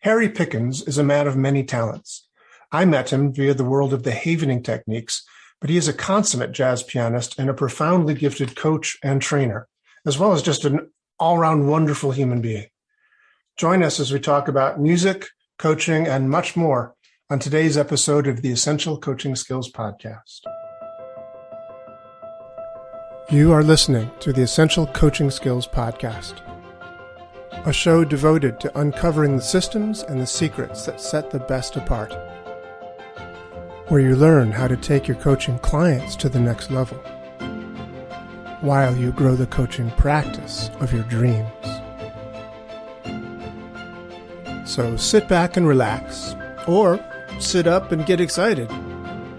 Harry Pickens is a man of many talents. I met him via the world of the havening techniques, but he is a consummate jazz pianist and a profoundly gifted coach and trainer, as well as just an all-around wonderful human being. Join us as we talk about music, coaching, and much more on today's episode of the Essential Coaching Skills Podcast. You are listening to the Essential Coaching Skills Podcast, a show devoted to uncovering the systems and the secrets that set the best apart, where you learn how to take your coaching clients to the next level, while you grow the coaching practice of your dreams. So sit back and relax, or sit up and get excited.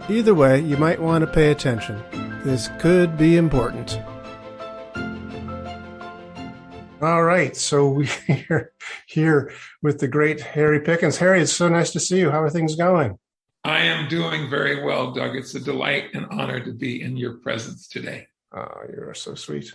Either way, you might want to pay attention. This could be important. All right, so we're here with the great Harry Pickens. Harry, it's so nice to see you. How are things going? I am doing very well, Doug. It's a delight and honor to be in your presence today. Oh, you're so sweet.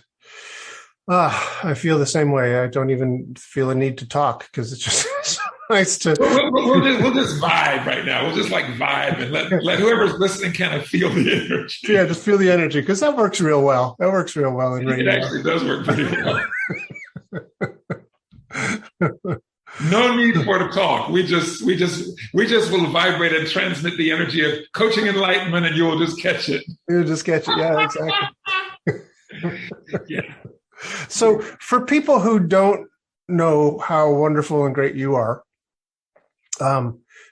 I feel the same way. I don't even feel a need to talk because it's just so nice to... We'll just vibe right now. We'll just vibe and let whoever's listening kind of feel the energy. Yeah, just feel the energy because that works real well. That works real well in radio. It actually does work pretty well. No need for to talk. We just will vibrate and transmit the energy of coaching enlightenment, and you will just catch it. You'll just catch it. Yeah, exactly. Yeah. So for people who don't know how wonderful and great you are,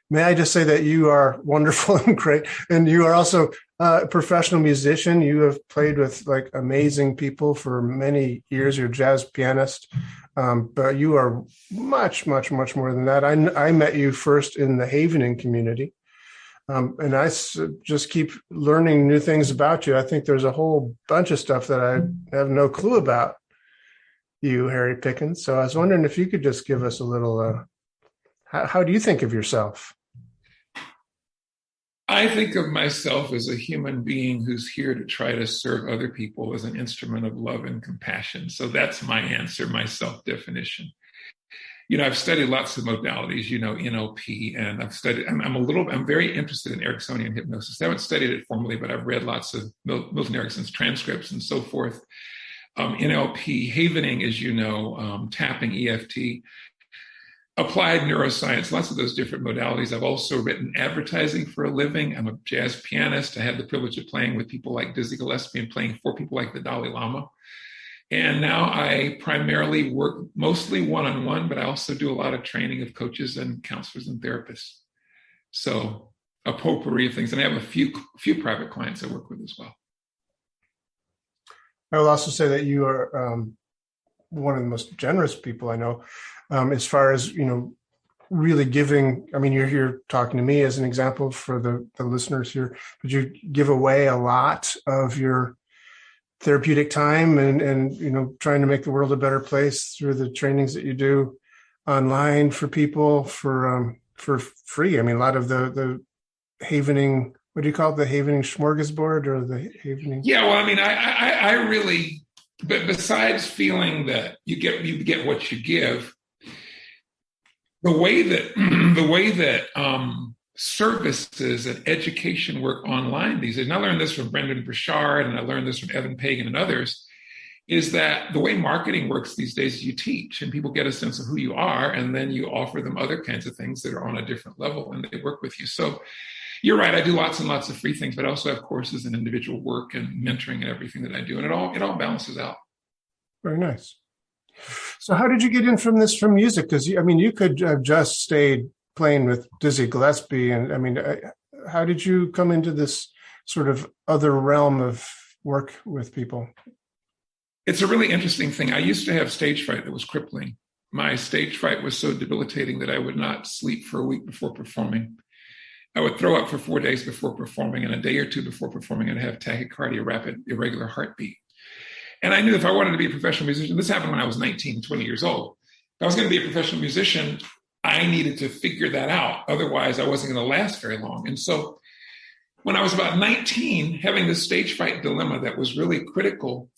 may I just say that you are wonderful and great, and you are also a professional musician. You have played with amazing people for many years. You're a jazz pianist, but you are much, much, much more than that. I met you first in the havening community, and I just keep learning new things about you. I think there's a whole bunch of stuff that I have no clue about you, Harry Pickens. So I was wondering if you could just give us a little, how do you think of yourself? I think of myself as a human being who's here to try to serve other people as an instrument of love and compassion. So that's my answer, my self-definition. I've studied lots of modalities, NLP, and I'm very interested in Ericksonian hypnosis. I haven't studied it formally, but I've read lots of Milton Erickson's transcripts and so forth. NLP, havening, as you know, tapping, EFT, applied neuroscience, lots of those different modalities. I've also written advertising for a living. I'm a jazz pianist. I had the privilege of playing with people like Dizzy Gillespie and playing for people like the Dalai Lama. And now I primarily work mostly one-on-one, but I also do a lot of training of coaches and counselors and therapists. So a potpourri of things. And I have a few private clients I work with as well. I will also say that you are one of the most generous people I know, as far as, really giving. I mean, you're here talking to me as an example for the listeners here, but you give away a lot of your therapeutic time and trying to make the world a better place through the trainings that you do online for people for free. I mean, a lot of the havening, what do you call it? The havening smorgasbord or the havening? Yeah, well, I mean, I really, but besides feeling that you get what you give, the way that services and education work online these days, and I learned this from Brendan Burchard and I learned this from Evan Pagan and others, is that the way marketing works these days is you teach and people get a sense of who you are, and then you offer them other kinds of things that are on a different level and they work with you. So you're right, I do lots and lots of free things, but I also have courses and individual work and mentoring and everything that I do, and it all balances out. Very nice. So how did you get in from music? Because you could have just stayed playing with Dizzy Gillespie, and how did you come into this sort of other realm of work with people? It's a really interesting thing. I used to have stage fright that was crippling. My stage fright was so debilitating that I would not sleep for a week before performing. I would throw up for 4 days before performing, and a day or two before performing, I'd have tachycardia, rapid, irregular heartbeat. And I knew if I wanted to be a professional musician, this happened when I was 19, 20 years old. If I was going to be a professional musician, I needed to figure that out. Otherwise, I wasn't going to last very long. And so when I was about 19, having this stage fright dilemma that was really critical,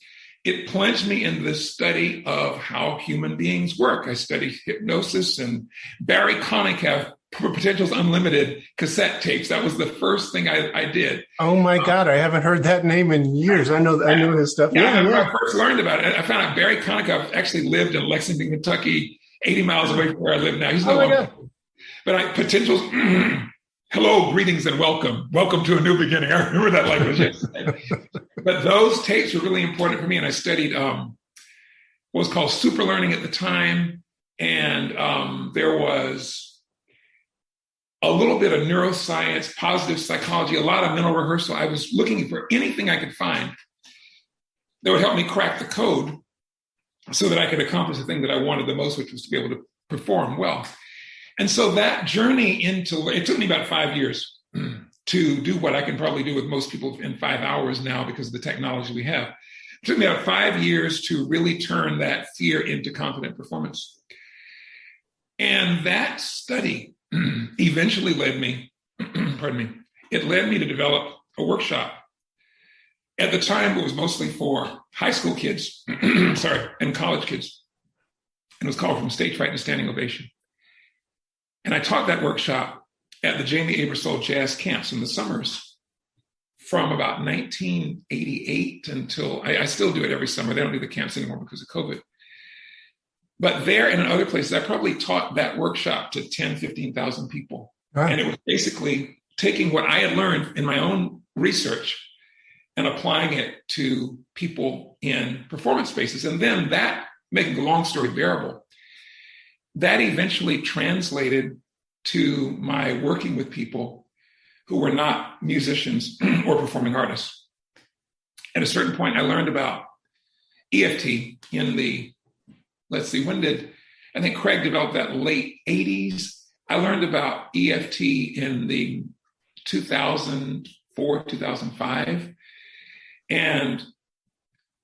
it plunged me in the study of how human beings work. I studied hypnosis and Barry Connick have Potential's Unlimited cassette tapes. That was the first thing I did. Oh my God, I haven't heard that name in years. I know his stuff. Yeah. When I first learned about it, I found out Barry Connick actually lived in Lexington, Kentucky, 80 miles away from where I live now. He's no longer. But Potential's hello, greetings, and welcome. Welcome to a new beginning. I remember that language yesterday. But those tapes were really important for me. And I studied what was called super learning at the time. And there was a little bit of neuroscience, positive psychology, a lot of mental rehearsal. I was looking for anything I could find that would help me crack the code so that I could accomplish the thing that I wanted the most, which was to be able to perform well. And so that journey it took me about 5 years to do what I can probably do with most people in 5 hours now because of the technology we have. It took me about 5 years to really turn that fear into confident performance. And that study eventually led me, it led me to develop a workshop. At the time, it was mostly for high school kids, and college kids. And it was called From StageFright to Standing Ovation. And I taught that workshop at the Jamie Aebersold Jazz Camps in the summers from about 1988 until, I still do it every summer. They don't do the camps anymore because of COVID. But there and in other places, I probably taught that workshop to 10, 15,000 people. Right. And it was basically taking what I had learned in my own research and applying it to people in performance spaces. And then that, making the long story bearable, that eventually translated to my working with people who were not musicians or performing artists. At a certain point, I learned about EFT in the, I think Craig developed that late 80s. I learned about EFT in the 2004, 2005. And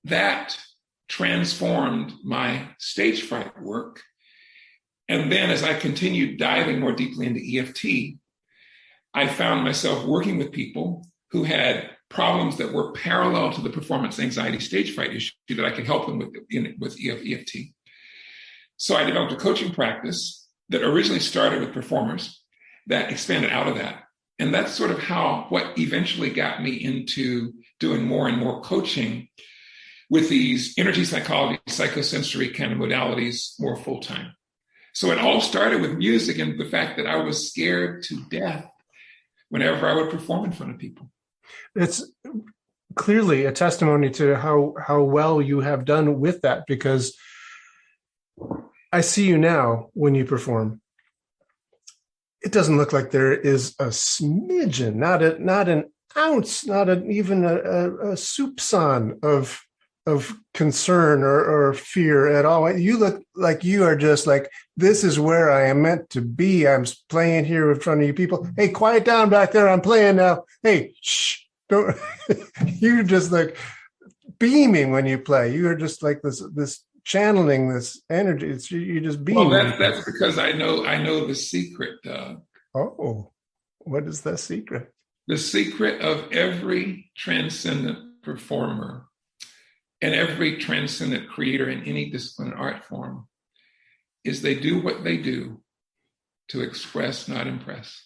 that transformed my stage fright work. And then as I continued diving more deeply into EFT, I found myself working with people who had problems that were parallel to the performance anxiety stage fright issue that I could help them with EFT. So I developed a coaching practice that originally started with performers that expanded out of that. And that's sort of what eventually got me into doing more and more coaching with these energy psychology, psychosensory kind of modalities more full-time. So it all started with music and the fact that I was scared to death whenever I would perform in front of people. It's clearly a testimony to how well you have done with that, because I see you now when you perform. It doesn't look like there is a smidgen, not an ounce, not even a soupçon of concern or fear at all. You look like you are just like, this is where I am meant to be. I'm playing here in front of you people. Hey, quiet down back there. I'm playing now. Hey, shh, don't. You're just like beaming when you play. You are just like this channeling this energy. You just beaming. Well, that's because I know the secret. Oh, what is the secret? The secret of every transcendent performer and every transcendent creator in any discipline and art form is they do what they do to express, not impress.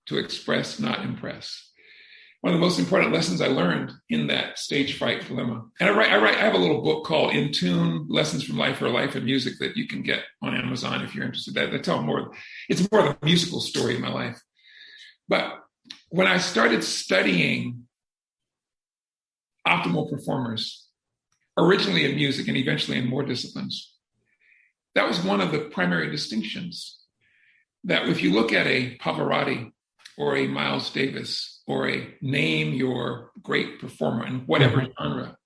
To express, not impress. One of the most important lessons I learned in that stage fright dilemma. And I have a little book called In Tune, Lessons from Life or Life and Music that you can get on Amazon if you're interested. I tell more, it's more of a musical story of my life. But when I started studying optimal performers, originally in music and eventually in more disciplines, that was one of the primary distinctions. That if you look at a Pavarotti or a Miles Davis or a name your great performer in whatever genre,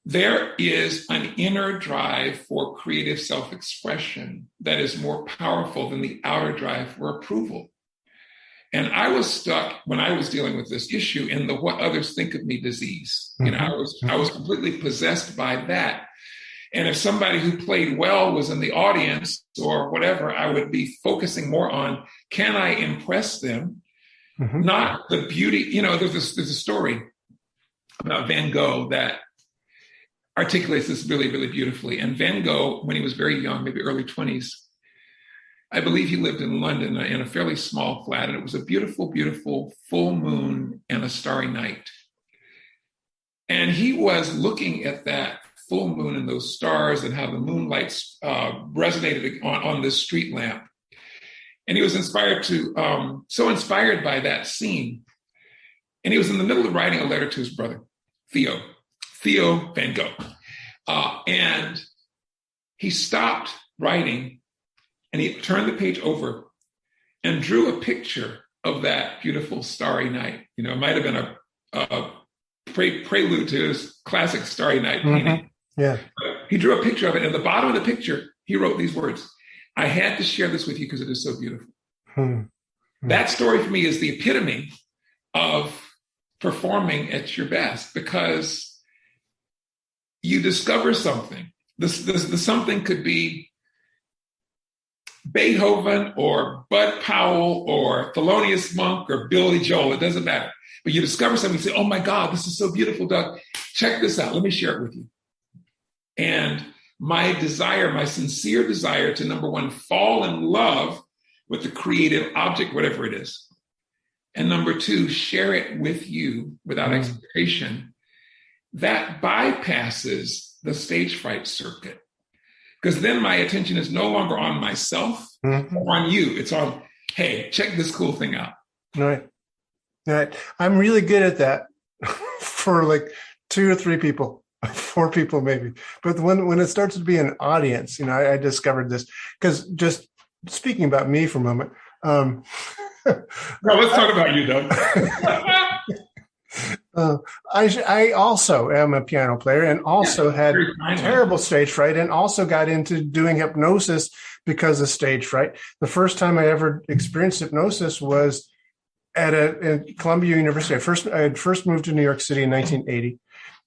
there is an inner drive for creative self-expression that is more powerful than the outer drive for approval. And I was stuck when I was dealing with this issue in the what others think of me disease. You know, I was completely possessed by that. And if somebody who played well was in the audience or whatever, I would be focusing more on, can I impress them? Not the beauty. You know, there's a story about Van Gogh that articulates this really, really beautifully. And Van Gogh, when he was very young, maybe early 20s, I believe he lived in London in a fairly small flat, and it was a beautiful, beautiful full moon and a starry night. And he was looking at that full moon and those stars and how the moonlight resonated on this street lamp. And he was inspired so inspired by that scene. And he was in the middle of writing a letter to his brother, Theo Van Gogh. And he stopped writing and he turned the page over and drew a picture of that beautiful starry night. You know, it might have been a prelude to his classic Starry Night painting. Yeah. He drew a picture of it. And at the bottom of the picture, he wrote these words: "I had to share this with you because it is so beautiful." That story for me is the epitome of performing at your best, because you discover something. The something could be Beethoven or Bud Powell or Thelonious Monk or Billy Joel. It doesn't matter. But you discover something, you say, "Oh my God, this is so beautiful, Doug. Check this out. Let me share it with you." And my desire, my sincere desire to, number one, fall in love with the creative object, whatever it is. And number two, share it with you without expectation. That bypasses the stage fright circuit. Because then my attention is no longer on myself or on you. It's on, hey, check this cool thing out. Right. I'm really good at that for like 2 or 3 people, 4 people maybe. But when it starts to be an audience, you know, I discovered this, because just speaking about me for a moment. No, let's talk about you, Doug. I also am a piano player and also had terrible stage fright, and also got into doing hypnosis because of stage fright. The first time I ever experienced hypnosis was at Columbia University. I had first moved to New York City in 1980,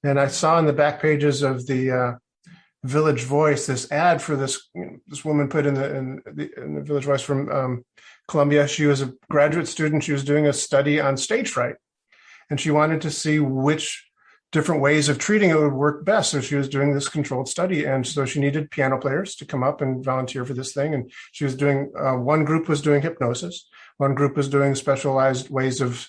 and I saw in the back pages of the Village Voice this ad for this woman put in the Village Voice from Columbia. She was a graduate student. She was doing a study on stage fright, and she wanted to see which different ways of treating it would work best. So she was doing this controlled study, and so she needed piano players to come up and volunteer for this thing. And she was doing one group was doing hypnosis. One group was doing specialized ways of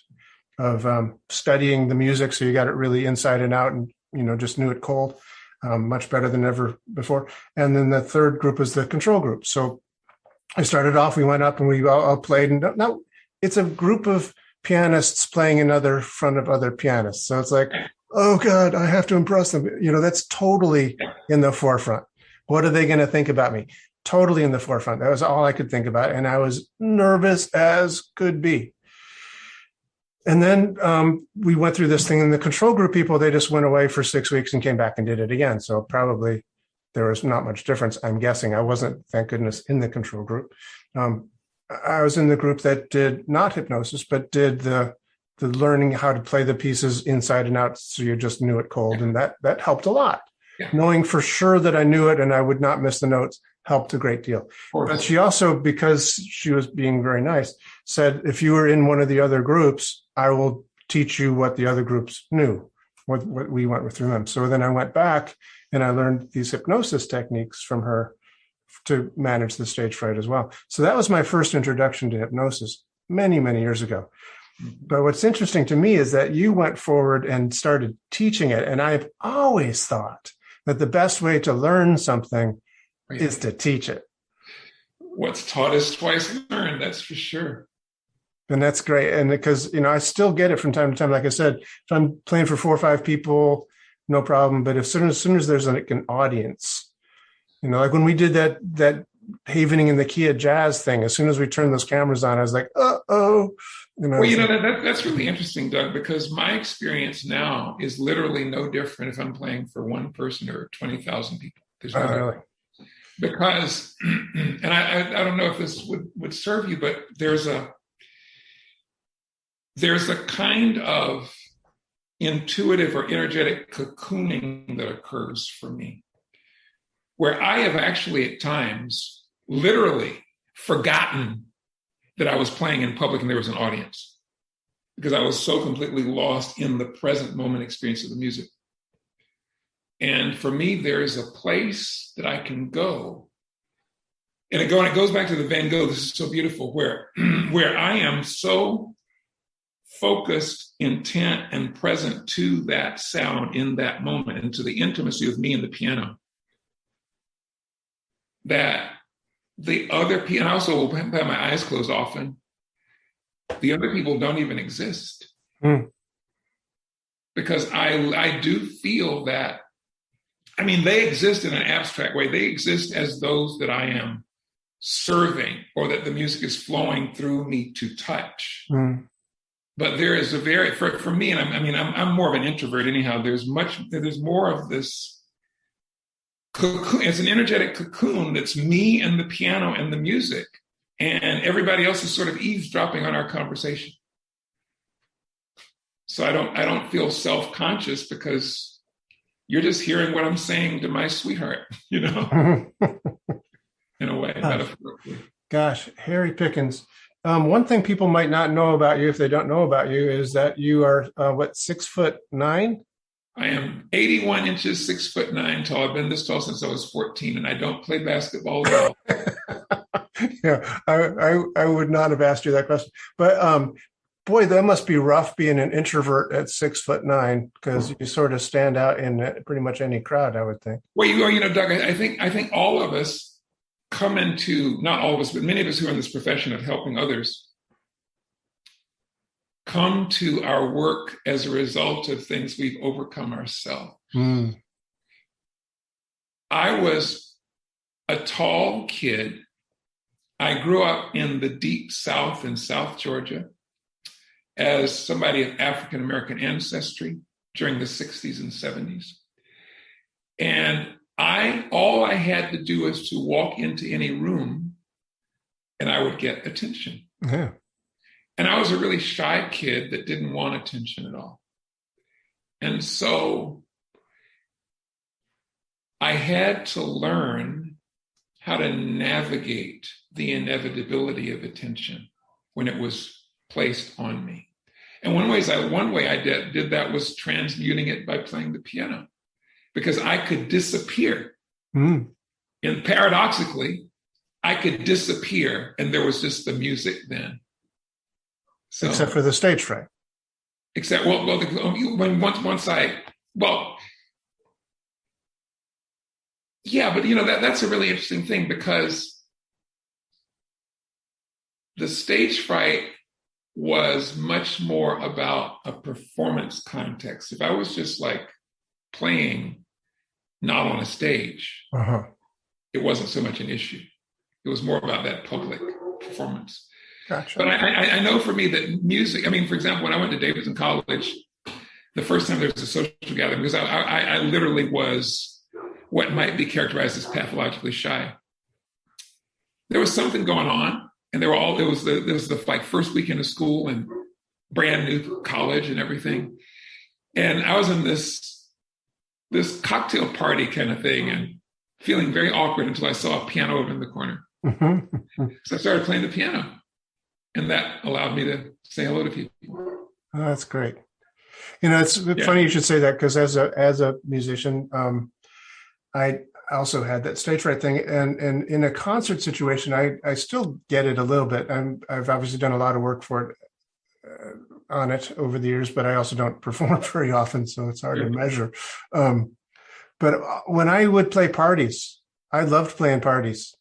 studying the music, so you got it really inside and out, and just knew it cold, much better than ever before. And then the third group was the control group. So I started off. We went up and we all played. And now it's a group of pianists playing in front of other pianists. So it's like, oh God, I have to impress them. That's totally in the forefront. What are they going to think about me? Totally in the forefront. That was all I could think about. And I was nervous as could be. And then we went through this thing, and the control group people, they just went away for 6 weeks and came back and did it again. So probably there was not much difference. I'm guessing. I wasn't, thank goodness, in the control group. I was in the group that did not hypnosis, but did the learning how to play the pieces inside and out. So you just knew it cold. And that helped a lot. Yeah. Knowing for sure that I knew it and I would not miss the notes helped a great deal. But she also, because she was being very nice, said, if you were in one of the other groups, I will teach you what the other groups knew, what we went through them. So then I went back and I learned these hypnosis techniques from her to manage the stage fright as well. So that was my first introduction to hypnosis many, many years ago. But what's interesting to me is that you went forward and started teaching it. And I've always thought that the best way to learn something is to teach it. What's taught is twice learned, that's for sure. And that's great. And because, I still get it from time to time. Like I said, if I'm playing for 4 or 5 people, no problem. But as soon as there's like an audience, like when we did that Havening in the Key of Jazz thing, as soon as we turned those cameras on, I was like, uh-oh. That's really interesting, Doug, because my experience now is literally no different if I'm playing for 1 person or 20,000 people. There's no really? Because, and I don't know if this would serve you, but there's a kind of intuitive or energetic cocooning that occurs for me, where I have actually at times literally forgotten that I was playing in public and there was an audience. because I was so completely lost in the present moment experience of the music. And for me, there is a place that I can go. And it goes back to the Van Gogh. This is so beautiful, where I am so focused, intent, and present to that sound in that moment, and to the intimacy of me and the piano, that the other people, and I also have my eyes closed often, the other people don't even exist. Because I do feel that, I mean, they exist in an abstract way. They exist as those that I am serving, or that the music is flowing through me to touch. But there is a very, for me, and I'm more of an introvert anyhow, there's more of this cocoon. It's an energetic cocoon that's me and the piano and the music, and everybody else is sort of eavesdropping on our conversation. So I don't feel self-conscious, because you're just hearing what I'm saying to my sweetheart, you know, in a way. Metaphorically. Gosh, Harry Pickens. One thing people might not know about you, if they don't know about you, is that you are 6'9"? I am 81 inches, 6'9" tall. I've been this tall since I was 14, and I don't play basketball at all. Yeah, I would not have asked you that question, but boy, that must be rough being an introvert at 6'9", because you sort of stand out in pretty much any crowd, I would think. Well, you know, Doug, I think all of us come into, not all of us, but many of us who are in this profession of helping others, come to our work as a result of things we've overcome ourselves. I was a tall kid. I grew up in the deep South in South Georgia as somebody of African American ancestry during the 60s and 70s. And all I had to do was to walk into any room and I would get attention. Yeah. And I was a really shy kid that didn't want attention at all. And so I had to learn how to navigate the inevitability of attention when it was placed on me. And one way I did that was transmuting it by playing the piano, because I could disappear. And paradoxically, I could disappear, and there was just the music then. So, except for the stage fright. Except, yeah, but you know, that's a really interesting thing, because the stage fright was much more about a performance context. If I was just like playing not on a stage, it wasn't so much an issue. It was more about that public performance. Gotcha. But I know for me that music, I mean, for example, when I went to Davidson College, the first time there was a social gathering, because I literally was what might be characterized as pathologically shy. There was something going on, and it was the like first weekend of school and brand new college and everything. And I was in this cocktail party kind of thing and feeling very awkward until I saw a piano over in the corner. So I started playing the piano, and that allowed me to say hello to people. Oh, that's great. You know, it's funny you should say that, because as a musician, I also had that stage fright thing, and in a concert situation, I still get it a little bit. I've obviously done a lot of work for it on it over the years, but I also don't perform very often, so it's hard to measure. But when I would play parties, I loved playing parties,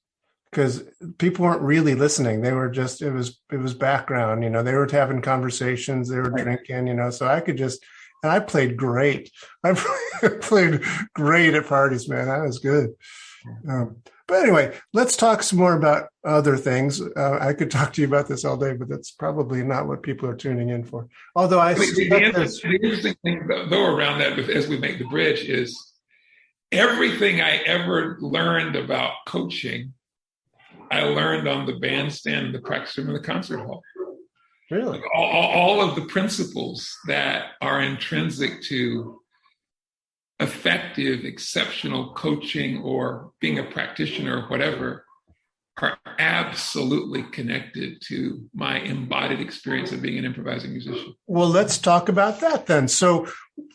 because people weren't really listening. They were just, it was background, you know, they were having conversations, they were drinking, you know, so I could just, and I played great. I played great at parties, man. That was good. But anyway, let's talk some more about other things. I could talk to you about this all day, but that's probably not what people are tuning in for. Although the interesting thing though around that, as we make the bridge, is everything I ever learned about coaching, I learned on the bandstand, the practice room, and the concert hall. Really? Like all of the principles that are intrinsic to effective, exceptional coaching or being a practitioner or whatever, are absolutely connected to my embodied experience of being an improvising musician. Well, let's talk about that then. So,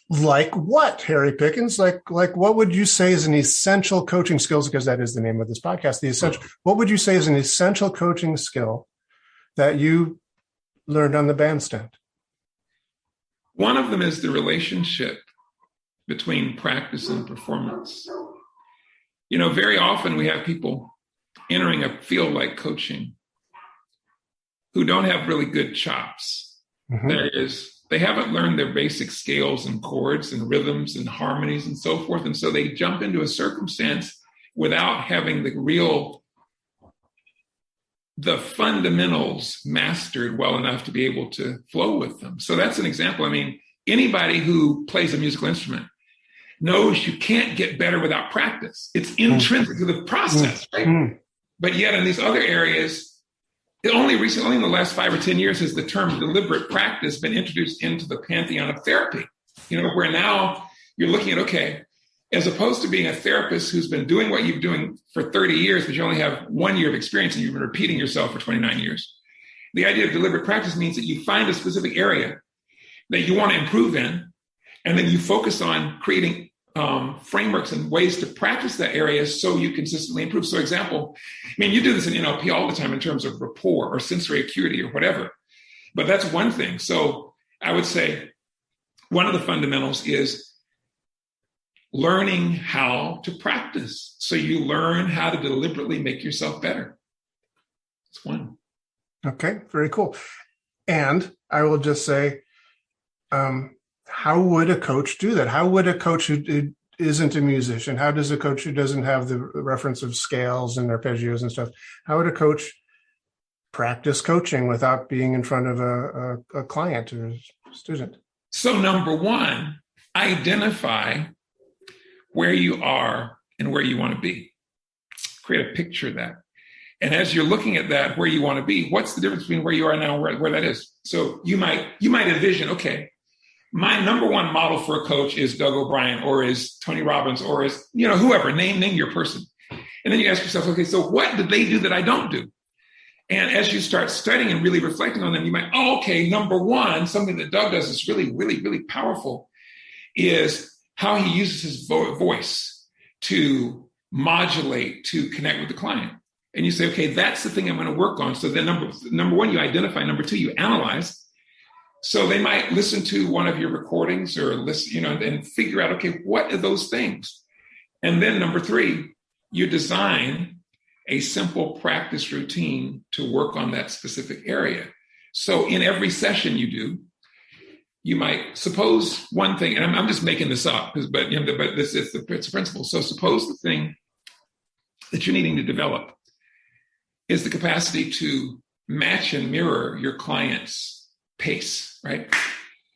like what, Harry Pickens? Like what would you say is an essential coaching skills? Because that is the name of this podcast. What would you say is an essential coaching skill that you learned on the bandstand? One of them is the relationship between practice and performance. Very often we have people entering a field like coaching who don't have really good chops. Mm-hmm. That is, they haven't learned their basic scales and chords and rhythms and harmonies and so forth. And so they jump into a circumstance without having the fundamentals mastered well enough to be able to flow with them. So that's an example. I mean, anybody who plays a musical instrument knows you can't get better without practice. It's intrinsic to the process, right? Mm-hmm. But yet in these other areas, only in the last 5 or 10 years has the term deliberate practice been introduced into the pantheon of therapy, where now you're looking at, okay, as opposed to being a therapist who's been doing what you've been doing for 30 years, but you only have 1 year of experience and you've been repeating yourself for 29 years. The idea of deliberate practice means that you find a specific area that you want to improve in, and then you focus on creating frameworks and ways to practice that area so you consistently improve. So example, you do this in NLP all the time in terms of rapport or sensory acuity or whatever, but that's one thing. So I would say one of the fundamentals is learning how to practice. So you learn how to deliberately make yourself better. That's one. Okay, very cool. And I will just say, how would a coach do that? How would a coach who isn't a musician, how does a coach who doesn't have the reference of scales and arpeggios and stuff, how would a coach practice coaching without being in front of a client or a student? So number one, identify where you are and where you want to be. Create a picture of that. And as you're looking at that, where you want to be, what's the difference between where you are now and where that is? So you might envision, okay, my number one model for a coach is Doug O'Brien or is Tony Robbins or is, whoever, name your person. And then you ask yourself, okay, so what did they do that I don't do? And as you start studying and really reflecting on them, you might, number one, something that Doug does is really, really, really powerful is how he uses his voice to modulate, to connect with the client. And you say, okay, that's the thing I'm going to work on. So then number one, you identify. Number two, you analyze. So they might listen to one of your recordings or listen, and figure out, okay, what are those things? And then number three, you design a simple practice routine to work on that specific area. So in every session you do, you might suppose one thing, and I'm just making this up, but it's a principle. So suppose the thing that you're needing to develop is the capacity to match and mirror your client's pace, right?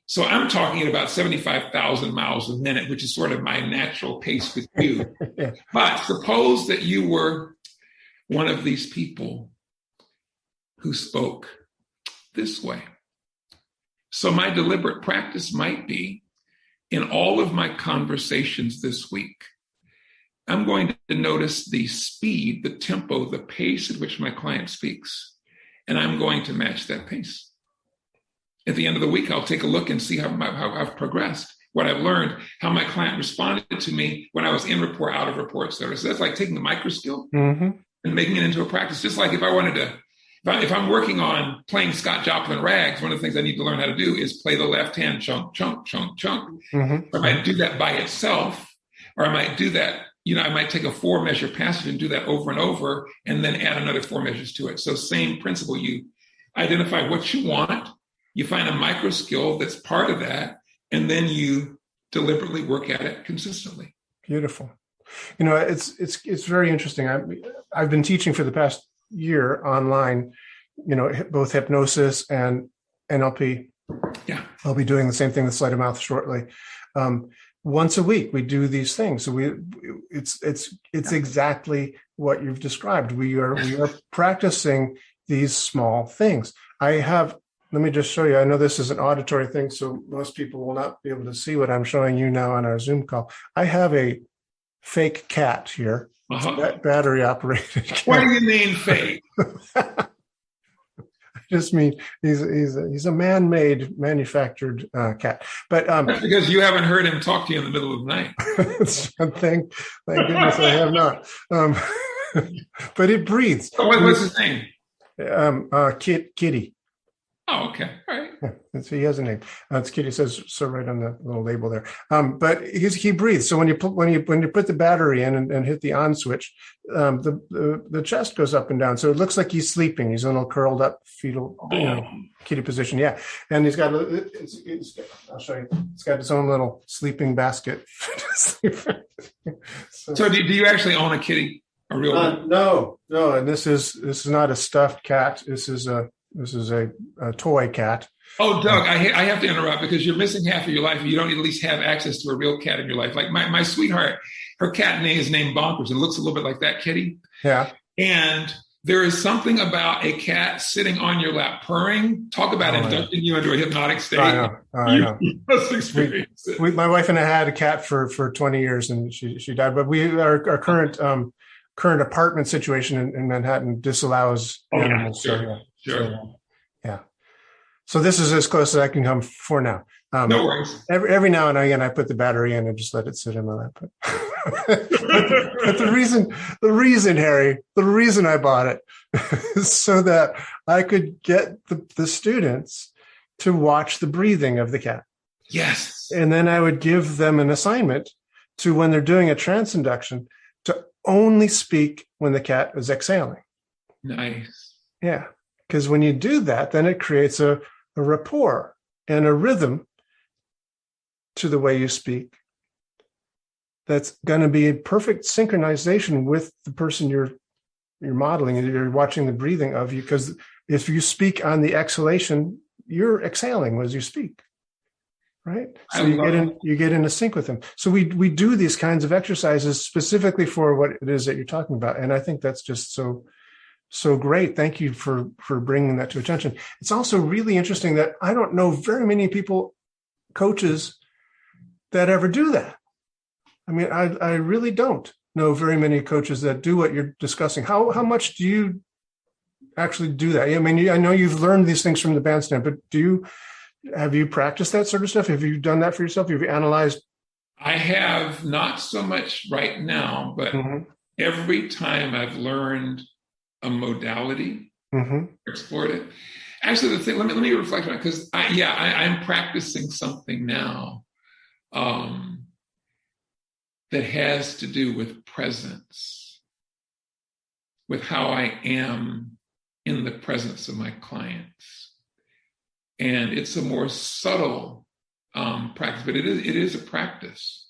So I'm talking about 75,000 miles a minute, which is sort of my natural pace with you. Yeah. But suppose that you were one of these people who spoke this way. So my deliberate practice might be in all of my conversations this week, I'm going to notice the speed, the tempo, the pace at which my client speaks, and I'm going to match that pace. At the end of the week, I'll take a look and see how I've progressed, what I've learned, how my client responded to me when I was in rapport, out of rapport, et cetera. So that's like taking the micro skill and making it into a practice. Just like if I'm working on playing Scott Joplin rags, one of the things I need to learn how to do is play the left hand chunk, chunk, chunk, chunk. Mm-hmm. I might do that by itself, or I might do that, I might take a 4-measure passage and do that over and over, and then add another 4 measures to it. So same principle, you identify what you want, you find a micro skill that's part of that, and then you deliberately work at it consistently. Beautiful. It's very interesting. I've been teaching for the past year online, both hypnosis and NLP. Yeah. I'll be doing the same thing with Sleight of Mouth shortly. Once a week, we do these things. So it's exactly what you've described. We are practicing these small things. Let me just show you. I know this is an auditory thing, so most people will not be able to see what I'm showing you now on our Zoom call. I have a fake cat here. battery operated cat. What do you mean fake? I just mean he's a man-made, manufactured cat. But that's because you haven't heard him talk to you in the middle of the night. thank goodness I have not. But it breathes. So what's his name? Kitty. Oh, okay. All right. Yeah, he has a name. It's Kitty. It says so right on the little label there. But he breathes. So when you put the battery in and hit the on switch, the chest goes up and down. So it looks like he's sleeping. He's in a little curled up fetal kitty position. Yeah, and he's got I'll show you. It's got its own little sleeping basket. So do you actually own a kitty? A real one? No. And this is not a stuffed cat. This is a toy cat. Oh, Doug, I have to interrupt because you're missing half of your life. You don't at least have access to a real cat in your life. Like my sweetheart, her cat name is named Bonkers. It looks a little bit like that kitty. Yeah. And there is something about a cat sitting on your lap purring. Talk about inducting you into a hypnotic state. I know. You must experience it. My wife and I had a cat for 20 years and she died. But our current apartment situation in Manhattan disallows animals. Sure. Yeah. So this is as close as I can come for now. No worries. Every now and again, I put the battery in and just let it sit in my lap. But the reason, Harry, the reason I bought it is so that I could get the students to watch the breathing of the cat. Yes. And then I would give them an assignment to, when they're doing a trance induction, to only speak when the cat is exhaling. Nice. Yeah. Because when you do that, then it creates a rapport and a rhythm to the way you speak that's going to be a perfect synchronization with the person you're modeling and you're watching the breathing of you. Because if you speak on the exhalation, you're exhaling as you speak, right? So you get into sync with them. So we do these kinds of exercises specifically for what it is that you're talking about, and I think that's just so great. Thank you for bringing that to attention. It's also really interesting that I don't know very many coaches that ever do that. I mean, I really don't know very many coaches that do what you're discussing. How much do you actually do that? I mean, I know you've learned these things from the bandstand, but have you practiced that sort of stuff? Have you done that for yourself? Have you analyzed? I have not so much right now, but every time I've learned a modality, explored it. Actually, the thing, let me reflect on it, because I'm practicing something now that has to do with presence, with how I am in the presence of my clients. And it's a more subtle practice, but it is a practice.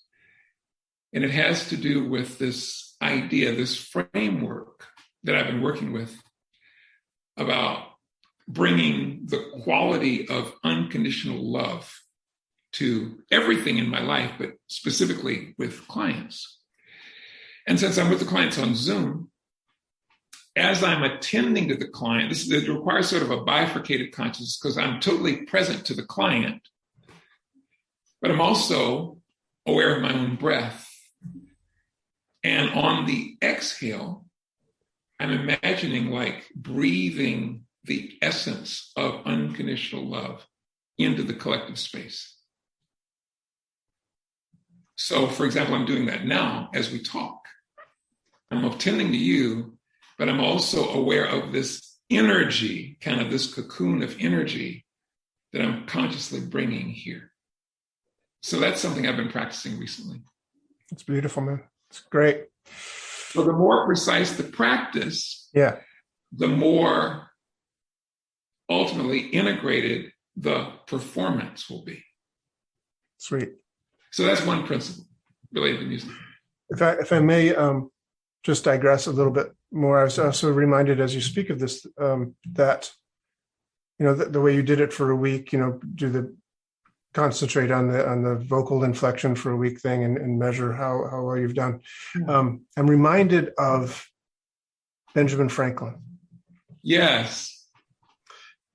And it has to do with this idea, this framework that I've been working with about bringing the quality of unconditional love to everything in my life, but specifically with clients. And since I'm with the clients on Zoom, as I'm attending to the client, it requires sort of a bifurcated consciousness because I'm totally present to the client, but I'm also aware of my own breath. And on the exhale, I'm imagining like breathing the essence of unconditional love into the collective space. So, for example, I'm doing that now as we talk. I'm attending to you, but I'm also aware of this energy, kind of this cocoon of energy that I'm consciously bringing here. So that's something I've been practicing recently. It's beautiful, man. It's great. So the more precise the practice, the more ultimately integrated the performance will be. Sweet. So that's one principle related to music. If I may just digress a little bit more, I was also reminded as you speak of this that, the way you did it for a week, concentrate on the vocal inflection for a week thing and measure how well you've done. I'm reminded of Benjamin Franklin. Yes.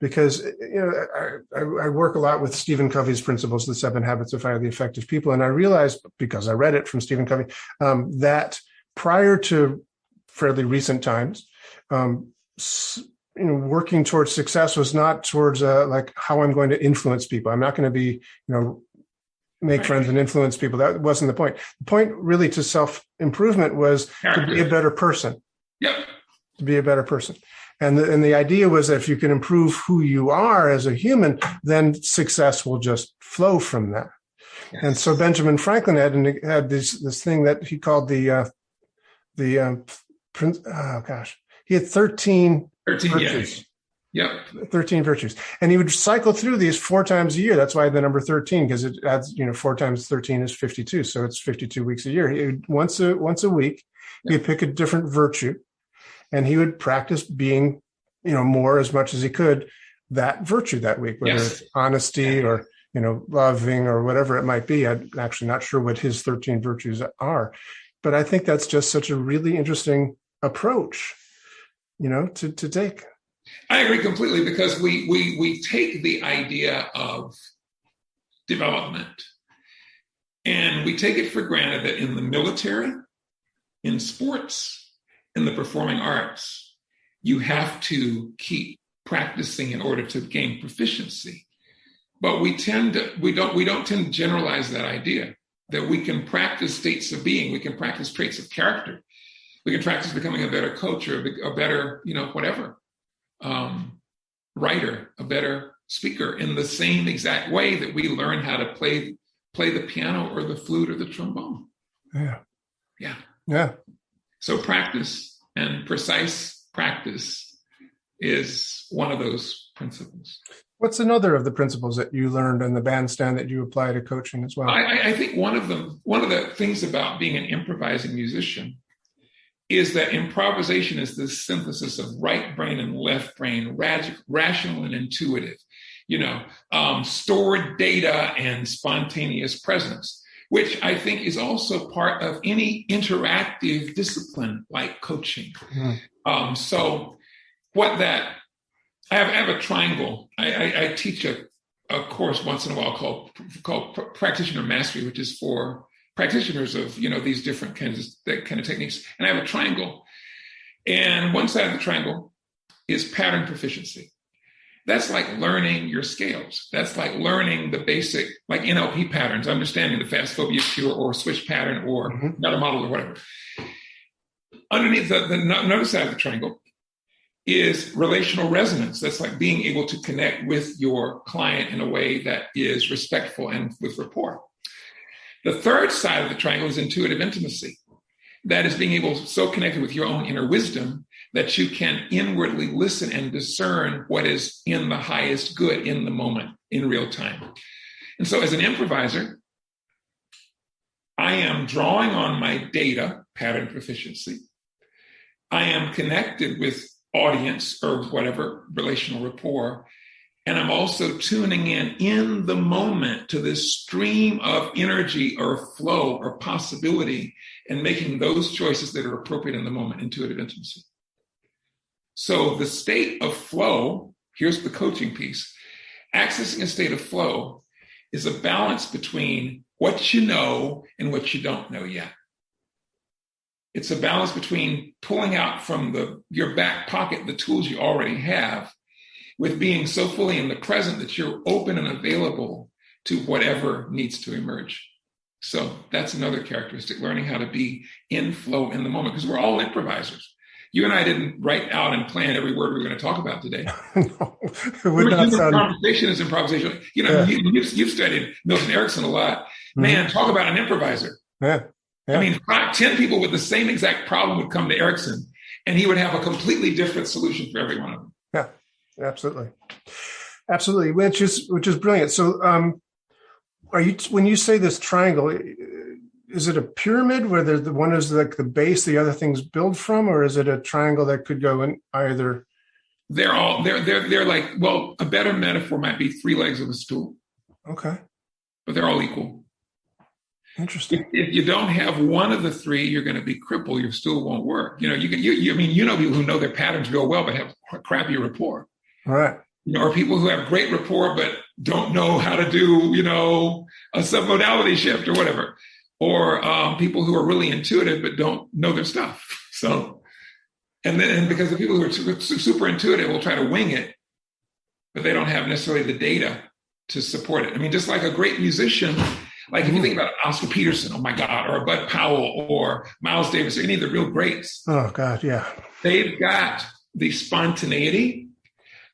Because I work a lot with Stephen Covey's principles, the 7 Habits of Highly Effective People, and I realized, because I read it from Stephen Covey, that prior to fairly recent times, working towards success was not towards like how I'm going to influence people. I'm not going to be, make friends and influence people. That wasn't the point. The point really to self-improvement was to be a better person. Yep. To be a better person. And the idea was that if you can improve who you are as a human, then success will just flow from that. Yes. And so Benjamin Franklin had this thing that he called he had 13 virtues. Yep. 13 virtues. And he would cycle through these 4 times a year. That's why the number 13, because it adds, 4 times 13 is 52. So it's 52 weeks a year. He would, once a week, he'd pick a different virtue, and he would practice being, more as much as he could that virtue that week, whether it's honesty or, loving or whatever it might be. I'm actually not sure what his 13 virtues are, but I think that's just such a really interesting approach, to take. I agree completely, because we take the idea of development and we take it for granted that in the military, in sports, in the performing arts, you have to keep practicing in order to gain proficiency. But we don't tend to generalize that idea that we can practice states of being, we can practice traits of character, we can practice becoming a better coach or a better, whatever. Writer, a better speaker, in the same exact way that we learn how to play the piano or the flute or the trombone. Yeah. So practice, and precise practice, is one of those principles. What's another of the principles that you learned in the bandstand that you apply to coaching as well? I think one of the things about being an improvising musician is that improvisation is the synthesis of right brain and left brain, rational and intuitive, stored data and spontaneous presence, which I think is also part of any interactive discipline like coaching. So I have a triangle. I teach a course once in a while called Practitioner Mastery, which is for practitioners of, these different kinds of techniques. And I have a triangle. And one side of the triangle is pattern proficiency. That's like learning your scales. That's like learning the basic, like NLP patterns, understanding the fast phobia cure or switch pattern or meta model or whatever. Underneath another side of the triangle is relational resonance. That's like being able to connect with your client in a way that is respectful and with rapport. The third side of the triangle is intuitive intimacy. That is being able to so connected with your own inner wisdom that you can inwardly listen and discern what is in the highest good in the moment, in real time. And so as an improviser, I am drawing on my data, pattern proficiency. I am connected with audience or whatever, relational rapport. And I'm also tuning in the moment to this stream of energy or flow or possibility and making those choices that are appropriate in the moment, intuitive intimacy. So the state of flow, here's the coaching piece. Accessing a state of flow is a balance between what you know and what you don't know yet. It's a balance between pulling out from your back pocket the tools you already have, with being so fully in the present that you're open and available to whatever needs to emerge. So that's another characteristic, learning how to be in flow in the moment, because we're all improvisers. You and I didn't write out and plan every word we were going to talk about today. No, it would not sound... Conversation is improvisation. You've studied Milton Erickson a lot. Man, talk about an improviser. Yeah. I mean, 10 people with the same exact problem would come to Erickson, and he would have a completely different solution for every one of them. Yeah. Absolutely, which is brilliant. So, when you say this triangle, is it a pyramid where the one is like the base, the other things build from, or is it a triangle that could go in either? They're like, well, a better metaphor might be 3 legs of a stool. Okay, but they're all equal. Interesting. If you don't have one of the 3, you're going to be crippled. Your stool won't work. People who know their patterns real well, but have crappy rapport. All right. Or people who have great rapport, but don't know how to do, a submodality shift or whatever. or people who are really intuitive but don't know their stuff. So, and because the people who are super intuitive will try to wing it, but they don't have necessarily the data to support it. I mean, just like a great musician, like if you think about Oscar Peterson, oh my God, or Bud Powell, or Miles Davis, or any of the real greats. Oh God, yeah. They've got the spontaneity,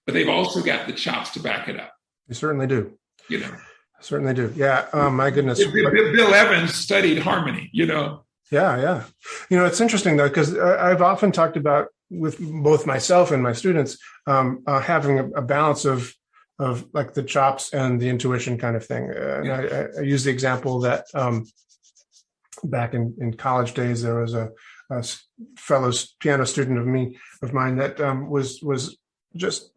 but they've also got the chops to back it up. They certainly do. You know. Certainly do. Yeah. My goodness. Bill Evans studied harmony, you know. Yeah. Yeah. You know, it's interesting though, because I've often talked about with both myself and my students having a balance of like the chops and the intuition kind of thing. And I use the example that back in college days, there was a fellow piano student of mine that was just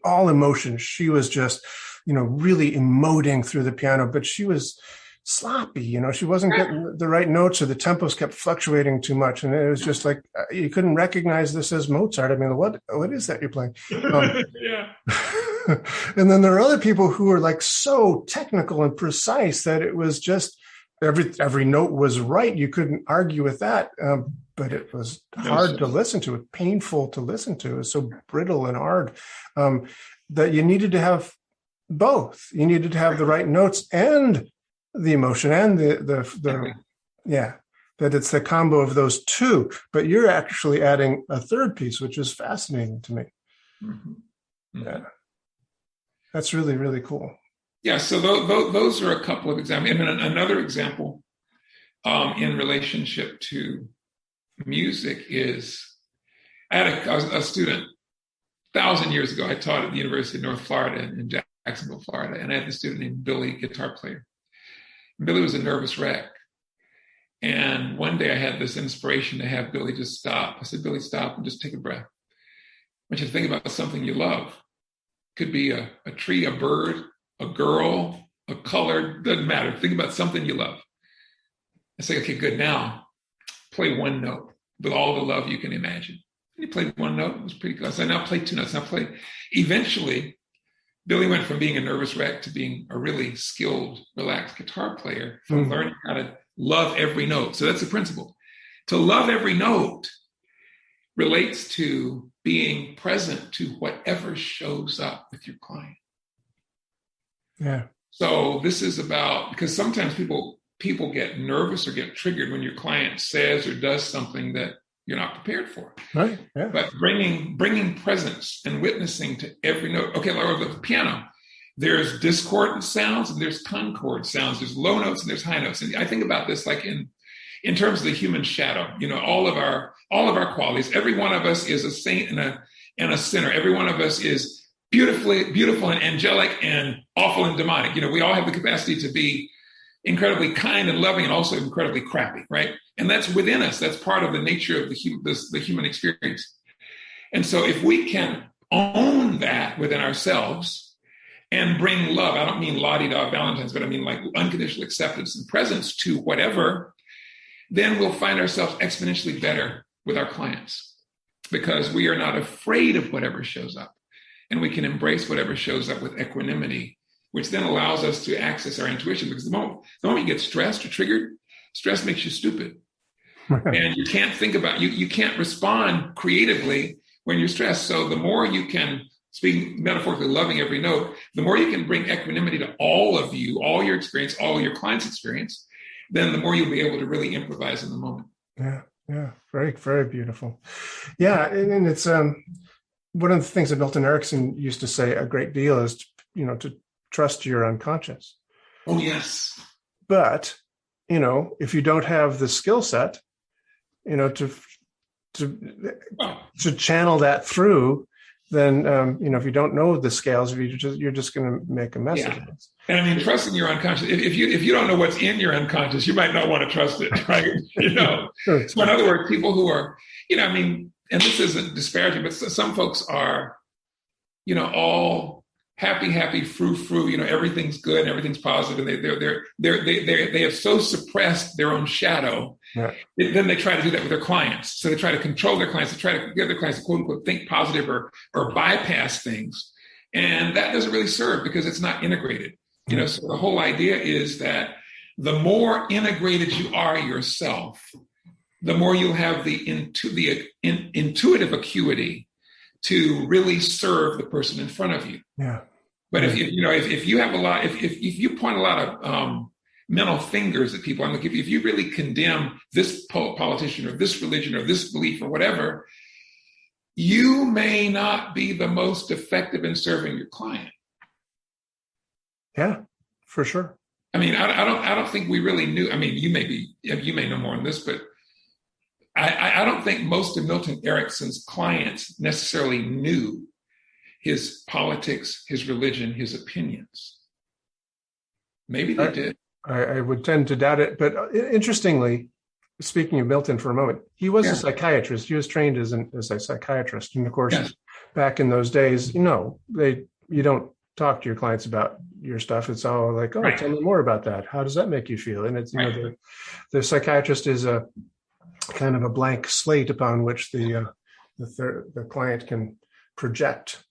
all emotion. She was just, you know, really emoting through the piano, but she was sloppy. You know, she wasn't getting the right notes, or the tempos kept fluctuating too much. And it was just like, you couldn't recognize this as Mozart. I mean, what is that you're playing? Yeah. And then there are other people who are like so technical and precise that it was just every note was right. You couldn't argue with that. But it was hard to listen to, it painful to listen to. It was so brittle and hard that you needed to have both. You needed to have the right notes and the emotion and the that it's the combo of those two. But you're actually adding a third piece, which is fascinating to me. Mm-hmm. Mm-hmm. Yeah, that's really, really cool. Yeah, so those are a couple of examples. And then another example in relationship to music is, I had a student 1,000 years ago. I taught at the University of North Florida in Jacksonville, Florida, and I had a student named Billy, guitar player. And Billy was a nervous wreck. And one day I had this inspiration to have Billy just stop. I said, Billy, stop and just take a breath. I want you to think about something you love. Could be a tree, a bird, a girl, a color, doesn't matter. Think about something you love. I say, okay, good. Now play one note with all the love you can imagine. And he played one note. It was pretty good. I said, now play two notes. Now play. Eventually, Billy went from being a nervous wreck to being a really skilled, relaxed guitar player, from learning how to love every note. So that's the principle. To love every note relates to being present to whatever shows up with your client. Yeah. So this is about, because sometimes people get nervous or get triggered when your client says or does something that you're not prepared for. Right. Yeah. But bringing presence and witnessing to every note. Okay, like the piano, there's discordant sounds and there's concord sounds. There's low notes and there's high notes. And I think about this like in terms of the human shadow. You know, all of our qualities. Every one of us is a saint and a sinner. Every one of us is beautiful and angelic and awful and demonic. You know, we all have the capacity to be incredibly kind and loving and also incredibly crappy, right? And that's within us. That's part of the nature of the human experience. And so if we can own that within ourselves and bring love, I don't mean la-di-da Valentine's, but I mean like unconditional acceptance and presence to whatever, then we'll find ourselves exponentially better with our clients because we are not afraid of whatever shows up. And we can embrace whatever shows up with equanimity, which then allows us to access our intuition. Because the moment you get stressed or triggered, stress makes you stupid. And you can't think about, you can't respond creatively when you're stressed. So the more you can, speaking metaphorically, loving every note, the more you can bring equanimity to all of you, all your experience, all your clients' experience, then the more you'll be able to really improvise in the moment. Yeah. Yeah. Very, very beautiful. Yeah. And it's, one of the things that Milton Erickson used to say a great deal is, to trust your unconscious. Oh, yes. But, if you don't have the skill set, to channel that through, then, if you don't know the scales, you're just going to make a mess of it. And I mean, trusting your unconscious, if you don't know what's in your unconscious, you might not want to trust it, right? Sure. So in other words, people who are, and this isn't disparaging, but some folks are, all happy, frou, everything's good and everything's positive. And they have so suppressed their own shadow. Yeah. Then they try to do that with their clients. So they try to control their clients. They try to get their clients to quote unquote think positive or bypass things. And that doesn't really serve because it's not integrated. So the whole idea is that the more integrated you are yourself, the more you'll have the intuitive acuity to really serve the person in front of you. Yeah. But if you have a lot, if you point a lot of mental fingers at people, I'm like, if you really condemn this politician or this religion or this belief or whatever, you may not be the most effective in serving your client. Yeah, for sure. I mean, I don't think we really knew. I mean, you may know more on this, but I don't think most of Milton Erickson's clients necessarily knew his politics, his religion, his opinions. Maybe they did. I would tend to doubt it. But interestingly, speaking of Milton for a moment, he was a psychiatrist. He was trained as a psychiatrist. And of course, back in those days, you don't talk to your clients about your stuff. It's all like, tell me more about that. How does that make you feel? And it's, the psychiatrist is a kind of a blank slate upon which the client can project,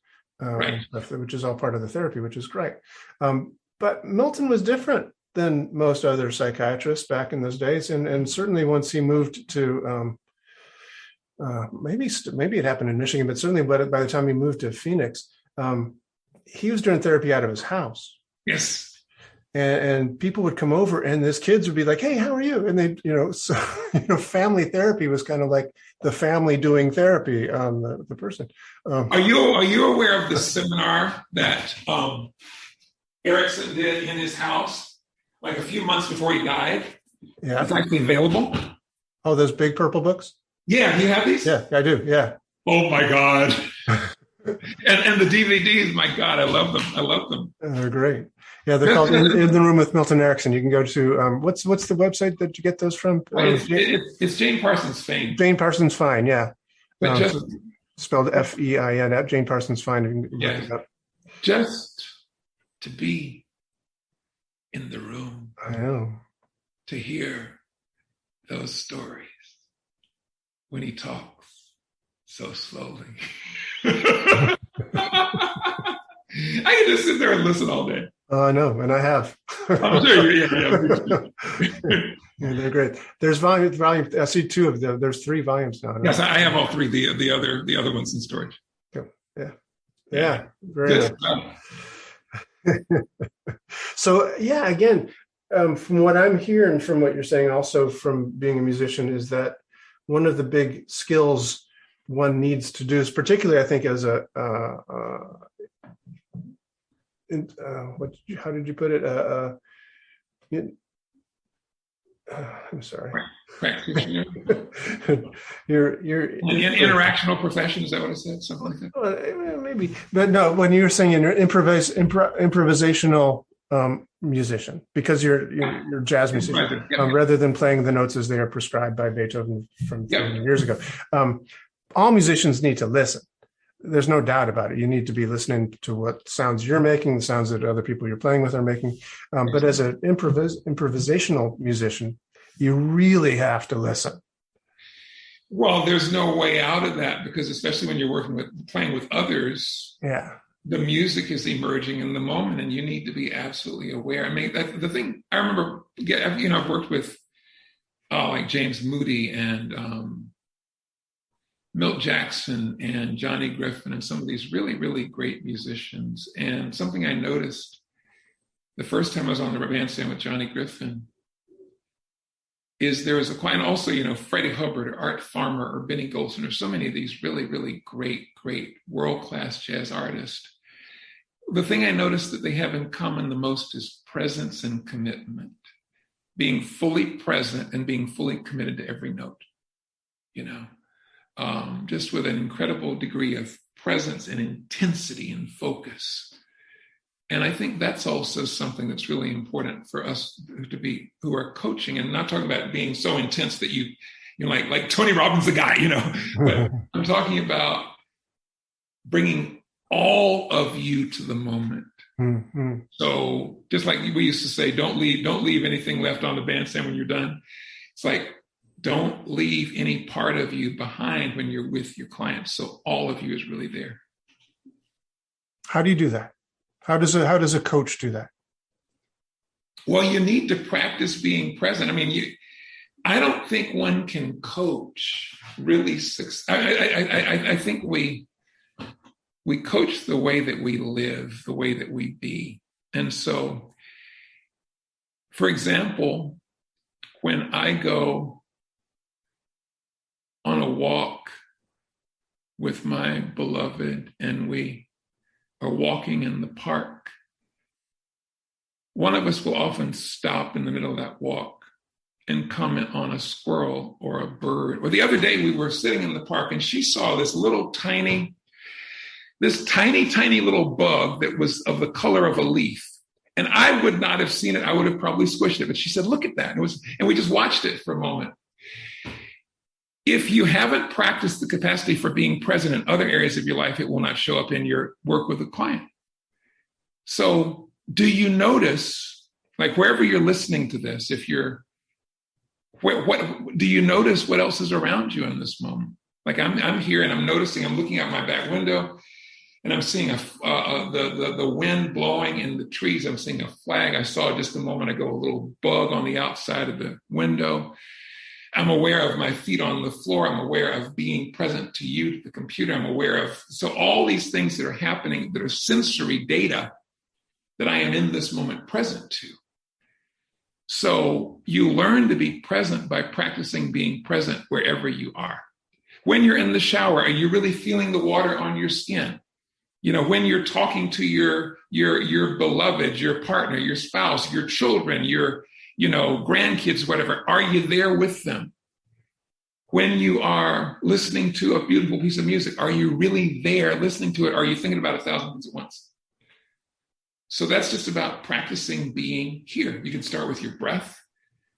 which is all part of the therapy, which is great. But Milton was different than most other psychiatrists back in those days. And certainly once he moved to, maybe it happened in Michigan, but certainly by the time he moved to Phoenix, he was doing therapy out of his house. Yes. And people would come over and his kids would be like, hey, how are you? And they, family therapy was kind of like the family doing therapy on the person. Are you aware of the seminar that Erickson did in his house, like a few months before he died? Yeah. It's actually available. Oh, those big purple books? Yeah. Do you have these? Yeah, I do. Yeah. Oh my God. and the DVDs, my God, I love them. They're great. Yeah, they're called in the Room with Milton Erickson. You can go to what's the website that you get those from? It's Jane Parsons Fine. Jane Parsons Fine, yeah. But spelled FEIN at Jane Parsons Fine. Just to be in the room. I know. To hear those stories when he talks so slowly. I can just sit there and listen all day. I know, and I have. I'm sure Yeah, they're great. There's volume. I see two of them. There's 3 volumes now. Yes, I have all 3. The other ones in storage. Yeah. Very nice. So again, from what I'm hearing, from what you're saying, also from being a musician, is that one of the big skills one needs to do is, particularly, I think, as a how did you put it? I'm sorry. Practitioner. you're interactional profession. Is that what I said? Something like that. Well, maybe, but no. When you were saying you're improvisational musician, because you're a jazz musician, rather than playing the notes as they are prescribed by Beethoven from 30 years ago. All musicians need to listen. There's no doubt about it. You need to be listening to what sounds you're making, the sounds that other people you're playing with are making. But as an improvisational musician, you really have to listen. Well, there's no way out of that, because especially when you're playing with others, the music is emerging in the moment, and you need to be absolutely aware. I mean, the thing I remember, I've worked with like James Moody and Milt Jackson and Johnny Griffin and some of these really, really great musicians. And something I noticed the first time I was on the bandstand with Johnny Griffin is there was and also, Freddie Hubbard or Art Farmer or Benny Golson or so many of these really, really great world-class jazz artists. The thing I noticed that they have in common the most is presence and commitment, being fully present and being fully committed to every note, just with an incredible degree of presence and intensity and focus. And I think that's also something that's really important for us to be, who are coaching, and not talking about being so intense that you're like Tony Robbins, the guy, but I'm talking about bringing all of you to the moment. Mm-hmm. So just like we used to say, don't leave anything left on the bandstand when you're done. It's like, don't leave any part of you behind when you're with your clients. So all of you is really there. How do you do that? How does a coach do that? Well, you need to practice being present. I mean, I don't think one can coach really I think we coach the way that we live, the way that we be. And so, for example, when I go on a walk with my beloved and we are walking in the park, one of us will often stop in the middle of that walk and comment on a squirrel or a bird. Or the other day we were sitting in the park and she saw this tiny little bug that was of the color of a leaf. And I would not have seen it. I would have probably squished it. But she said, look at that. And we just watched it for a moment. If you haven't practiced the capacity for being present in other areas of your life, it will not show up in your work with a client. So do you notice, like wherever you're listening to this, what do you notice what else is around you in this moment? Like I'm here and I'm noticing, I'm looking out my back window and I'm seeing the wind blowing in the trees. I'm seeing a flag. I saw just a moment ago a little bug on the outside of the window. I'm aware of my feet on the floor. I'm aware of being present to you, to the computer. I'm aware of, so all these things that are happening that are sensory data that I am in this moment present to. So you learn to be present by practicing being present wherever you are. When you're in the shower, are you really feeling the water on your skin? You know, when you're talking to your beloved, your partner, your spouse, your children, your grandkids, whatever, are you there with them? When you are listening to a beautiful piece of music, are you really there listening to it? Are you thinking about 1,000 things at once? So that's just about practicing being here. You can start with your breath.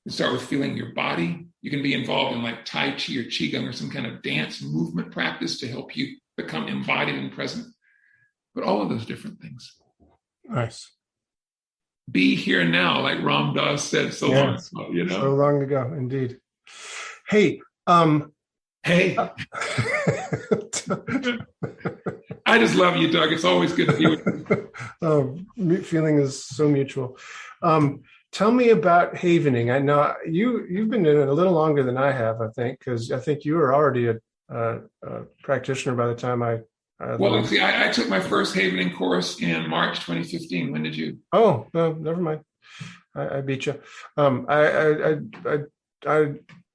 You can start with feeling your body. You can be involved in like Tai Chi or Qigong or some kind of dance movement practice to help you become embodied and present. But all of those different things. Nice. Be here now, like Ram Dass said so long ago, So long ago, indeed. Hey. Hey. I just love you, Doug. It's always good to be with you. Feeling is so mutual. Tell me about havening. I know you've been doing it a little longer than I have, I think, because I think you were already a practitioner by the time I I took my first havening course in March 2015. When did you? Oh, no, never mind. I beat you.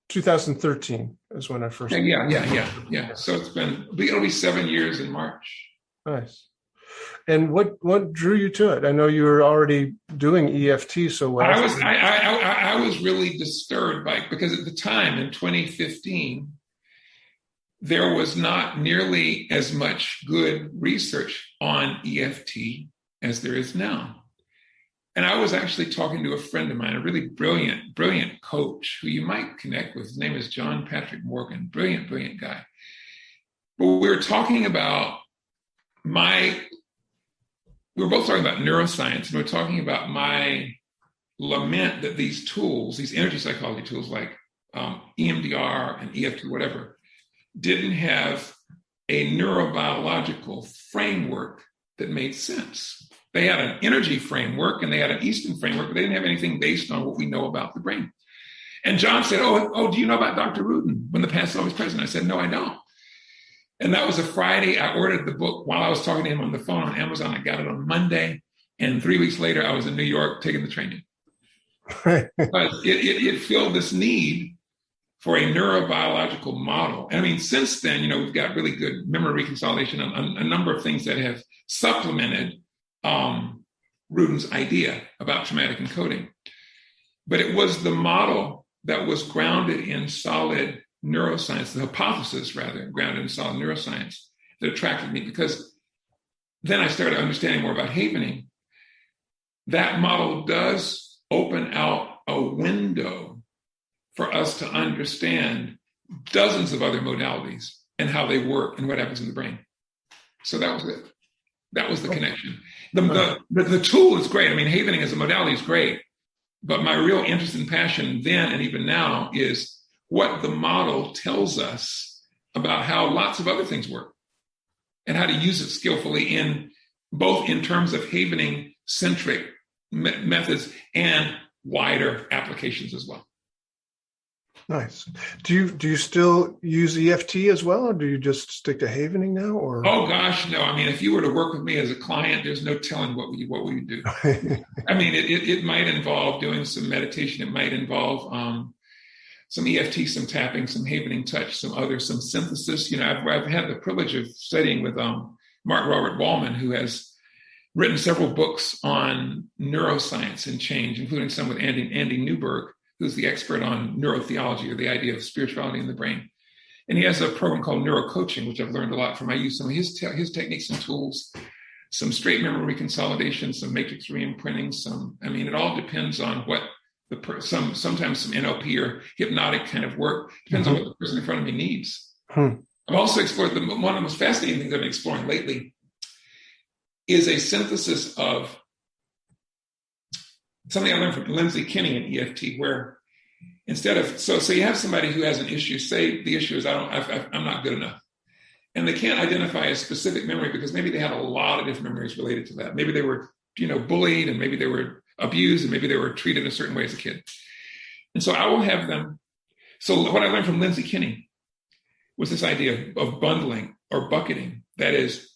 2013 is when I first. Yeah. So it'll be 7 years in March. Nice. And what drew you to it? I know you were already doing EFT so well. I was really disturbed because at the time in 2015, there was not nearly as much good research on EFT as there is now. And I was actually talking to a friend of mine, a really brilliant coach who you might connect with. His name is John Patrick Morgan, brilliant guy. But we were talking about we were both talking about neuroscience, and we were talking about my lament that these tools, these energy psychology tools like EMDR and EFT, whatever, didn't have a neurobiological framework that made sense. They had an energy framework and they had an Eastern framework, but they didn't have anything based on what we know about the brain. And John said, oh, do you know about Dr. Rudin, When the Past is Always Present? I said, no, I don't. And that was a Friday. I ordered the book while I was talking to him on the phone on Amazon. I got it on Monday. And 3 weeks later, I was in New York taking the training. But it filled this need for a neurobiological model. And I mean, since then, we've got really good memory reconsolidation and a number of things that have supplemented Rudin's idea about traumatic encoding. But it was the model that was grounded in solid neuroscience, the hypothesis rather, grounded in solid neuroscience, that attracted me, because then I started understanding more about havening. That model does open out a window for us to understand dozens of other modalities and how they work and what happens in the brain. So that was it. That was the connection. The tool is great. I mean, havening as a modality is great. But my real interest and passion then and even now is what the model tells us about how lots of other things work and how to use it skillfully in both in terms of havening centric methods and wider applications as well. Nice. Do you still use EFT as well, or do you just stick to Havening now? Or oh gosh, no. I mean, if you were to work with me as a client, there's no telling what we would do. I mean, it might involve doing some meditation. It might involve some EFT, some tapping, some Havening touch, some synthesis. I've had the privilege of studying with Mark Robert Wallman, who has written several books on neuroscience and change, including some with Andy Newberg, who's the expert on neurotheology, or the idea of spirituality in the brain. And he has a program called neurocoaching, which I've learned a lot from. I use some of his techniques and tools, some straight memory reconsolidation, some matrix reimprinting, it all depends on what sometimes some NLP or hypnotic kind of work, depends on what the person in front of me needs. I've also explored one of the most fascinating things I've been exploring lately is a synthesis of something I learned from Lindsay Kinney in EFT, where instead of, so you have somebody who has an issue, say the issue is I'm not good enough. And they can't identify a specific memory because maybe they had a lot of different memories related to that. Maybe they were, bullied, and maybe they were abused, and maybe they were treated a certain way as a kid. And so I will have them. So what I learned from Lindsay Kinney was this idea of bundling or bucketing. That is,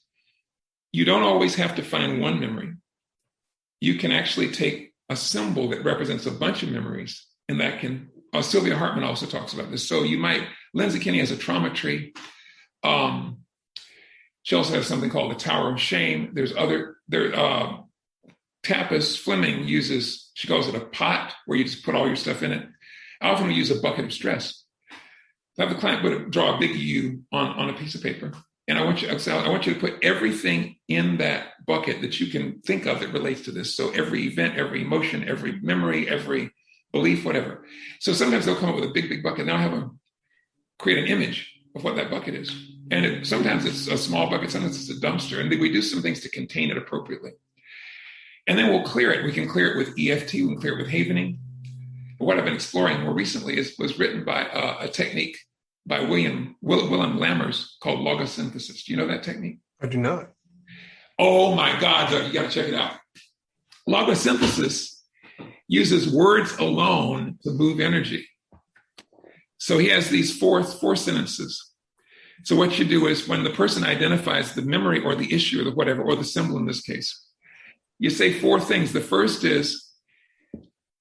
you don't always have to find one memory. You can actually take a symbol that represents a bunch of memories, and that can, Sylvia Hartman also talks about this. So Lindsay Kinney has a trauma tree. She also has something called the Tower of Shame. Tapas Fleming she calls it a pot where you just put all your stuff in it. I often use a bucket of stress. I have the client draw a big U on a piece of paper. And I want you to put everything in that bucket that you can think of that relates to this. So every event, every emotion, every memory, every belief, whatever. So sometimes they'll come up with a big, big bucket. Now I have them create an image of what that bucket is. And sometimes it's a small bucket, sometimes it's a dumpster. And then we do some things to contain it appropriately. And then we'll clear it. We can clear it with EFT, we can clear it with Havening. But what I've been exploring more recently was written by a technique by Willem Lammers called logosynthesis. Do you know that technique? I do not. Oh my God, Doug, you got to check it out. Logosynthesis uses words alone to move energy. So he has these four sentences. So what you do is when the person identifies the memory or the issue or the whatever, or the symbol in this case, you say four things. The first is,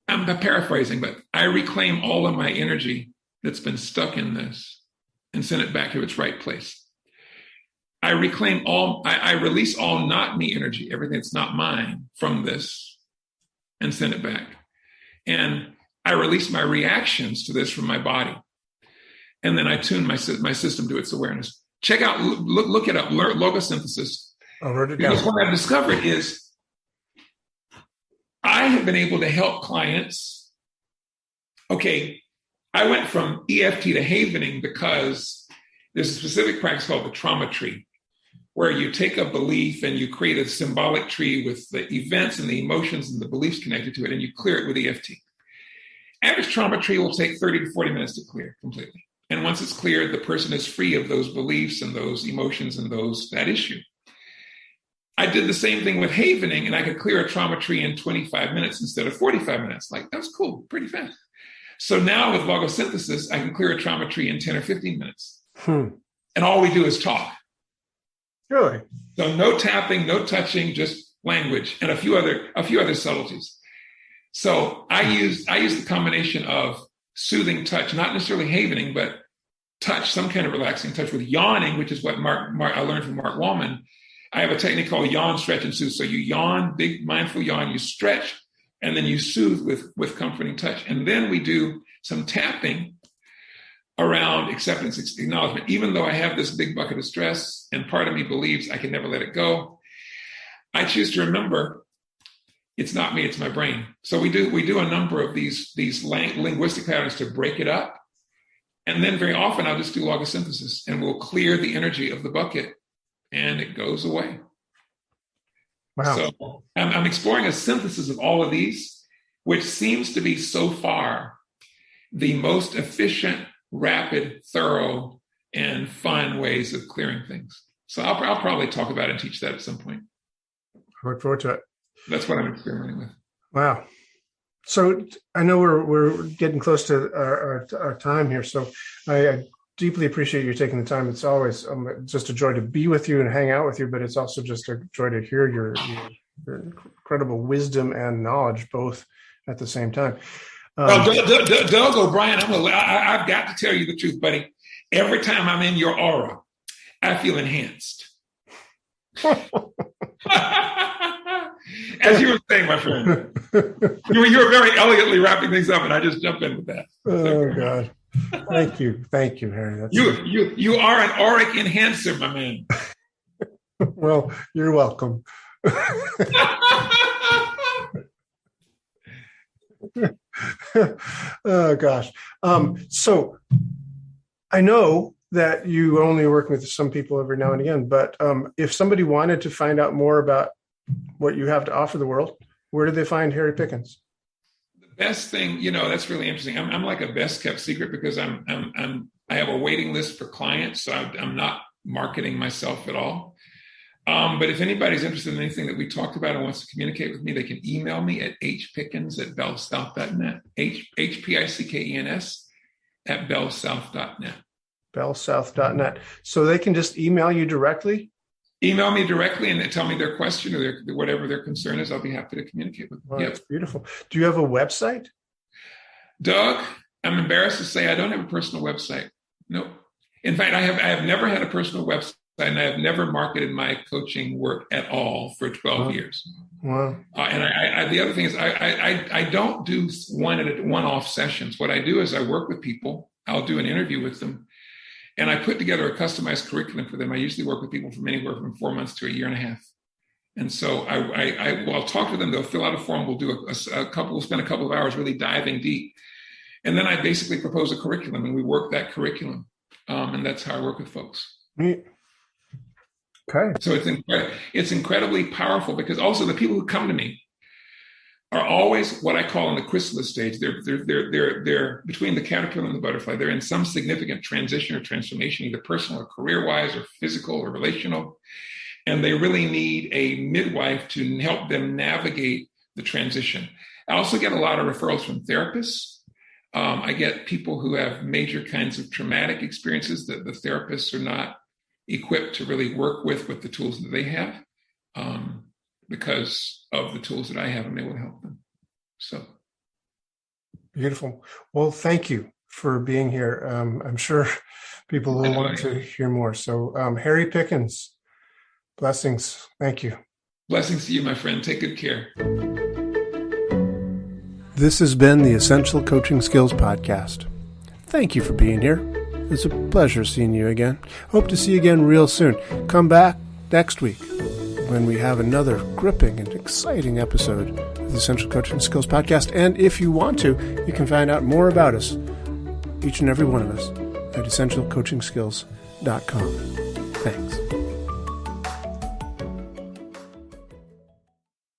I'm paraphrasing, but I reclaim all of my energy that's been stuck in this and send it back to its right place. I release all not me energy, everything that's not mine from this, and send it back. And I release my reactions to this from my body. And then I tune my system to its awareness. Check out, look it up, logosynthesis. I wrote it down. Because what I've discovered is I have been able to help clients. Okay, I went from EFT to Havening because there's a specific practice called the trauma tree, where you take a belief and you create a symbolic tree with the events and the emotions and the beliefs connected to it, and you clear it with EFT. Average trauma tree will take 30 to 40 minutes to clear completely. And once it's cleared, the person is free of those beliefs and those emotions and that issue. I did the same thing with Havening, and I could clear a trauma tree in 25 minutes instead of 45 minutes. Like, that's cool, pretty fast. So now with logosynthesis, I can clear a trauma tree in 10 or 15 minutes. And all we do is talk. Really? So no tapping, no touching, just language and a few other subtleties. So I use the combination of soothing touch, not necessarily Havening, but touch, some kind of relaxing touch with yawning, which is what I learned from Mark Wallman. I have a technique called yawn, stretch, and soothe. So you yawn, big mindful yawn, you stretch, and then you soothe with comforting touch. And then we do some tapping around acceptance, acknowledgement. Even though I have this big bucket of stress and part of me believes I can never let it go, I choose to remember it's not me, it's my brain. So we do a number of these linguistic patterns to break it up. And then very often I'll just do logosynthesis and we'll clear the energy of the bucket and it goes away. Wow. So I'm exploring a synthesis of all of these, which seems to be so far the most efficient, rapid, thorough, and fun ways of clearing things. So I'll probably talk about it and teach that at some point. I look forward to it. That's what I'm experimenting with. Wow. So I know we're getting close to our time here. So I deeply appreciate you taking the time. It's always just a joy to be with you and hang out with you, but it's also just a joy to hear your incredible wisdom and knowledge both at the same time. Well, Doug O'Brien, I've got to tell you the truth, buddy. Every time I'm in your aura, I feel enhanced. As you were saying, my friend, you were very elegantly wrapping things up, and I just jumped in with that. Oh, God. Thank you, Harry. You are an auric enhancer, my man. Well, you're welcome. Oh, gosh. So I know that you only work with some people every now and again, but if somebody wanted to find out more about what you have to offer the world, where do they find Harry Pickens? The best thing, that's really interesting. I'm like a best kept secret because I have a waiting list for clients, so I'm not marketing myself at all. But if anybody's interested in anything that we talked about and wants to communicate with me, they can email me at hpickens@bellsouth.net, hpickens@bellsouth.net. Bellsouth.net. So they can just email you directly? Email me directly and tell me their question or whatever their concern is. I'll be happy to communicate with them. Well, that's beautiful. Do you have a website? Doug, I'm embarrassed to say I don't have a personal website. Nope. In fact, I have never had a personal website, and I have never marketed my coaching work at all for 12 years. Wow. And I the other thing is I don't do one-off sessions. What I do is I work with people. I'll do an interview with them, and I put together a customized curriculum for them. I usually work with people from anywhere from 4 months to a year and a half. And so I'll talk to them. They'll fill out a form. We'll do we'll spend a couple of hours really diving deep. And then I basically propose a curriculum, and we work that curriculum. And that's how I work with folks. Okay. So it's incredibly powerful because also the people who come to me are always what I call in the chrysalis stage. They're between the caterpillar and the butterfly. They're in some significant transition or transformation, either personal or career-wise or physical or relational. And they really need a midwife to help them navigate the transition. I also get a lot of referrals from therapists. I get people who have major kinds of traumatic experiences that the therapists are not equipped to really work with the tools that they have because of the tools that I have, and they will help them. So beautiful. Well, thank you for being here. I'm sure people will want to hear more. So Harry Pickens, blessings. Thank you. Blessings to you, my friend. Take good care. This has been the Essential Coaching Skills Podcast. Thank you for being here. It's a pleasure seeing you again. Hope to see you again real soon. Come back next week when we have another gripping and exciting episode of the Essential Coaching Skills Podcast. And if you want to, you can find out more about us, each and every one of us, at essentialcoachingskills.com. Thanks.